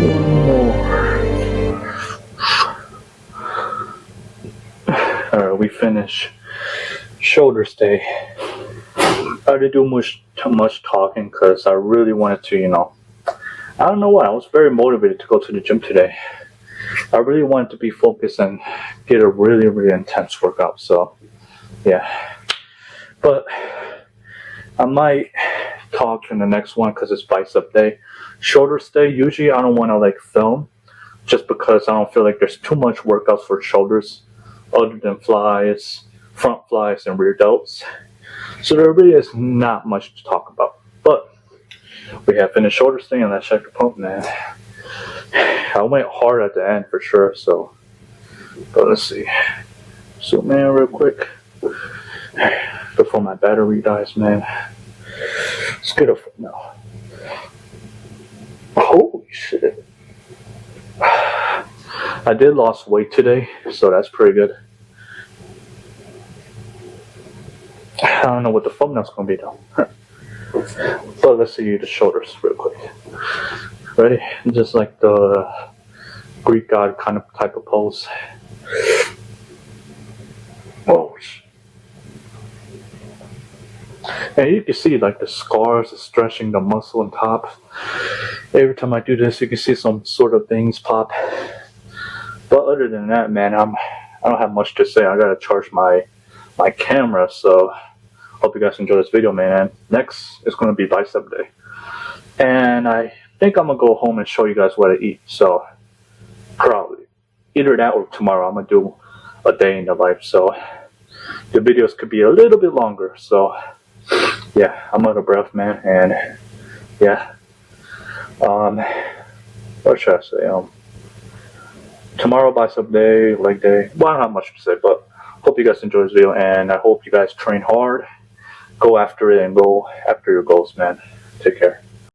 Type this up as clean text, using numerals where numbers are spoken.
One more. Alright, we finish shoulders day. I didn't do too much talking because I really wanted to, I don't know why. I was very motivated to go to the gym today. I really wanted to be focused and get a really, really intense workout. So, yeah. But I might talk in the next one because it's bicep day. Shoulders day, usually I don't want to film just because I don't feel like there's too much workouts for shoulders other than flies, front flies, and rear delts. So there really is not much to talk about. But we have finished shoulders day and let's check the pump, man. I went hard at the end for sure, so but let's see. Zoom in real quick before my battery dies, man. Let's get a foot now. Holy shit. I did lose weight today, so that's pretty good. I don't know what the thumbnail's gonna be though. But let's see the shoulders real quick. Ready? Just like the Greek god kind of type of pose. Oh, and you can see the scars is stretching the muscle on top. Every time I do this, you can see some sort of things pop. But other than that, man, I don't have much to say. I gotta charge my camera, so hope you guys enjoy this video, man. And next is gonna be bicep day, and I think I'm gonna go home and show you guys what I eat. So probably either that or tomorrow I'm gonna do a day in the life. So the videos could be a little bit longer. So yeah, I'm out of breath, man, and yeah. What should I say? Tomorrow bicep day, leg day. Well, I don't have much to say, but hope you guys enjoy this video, and I hope you guys train hard, go after it, and go after your goals, man. Take care.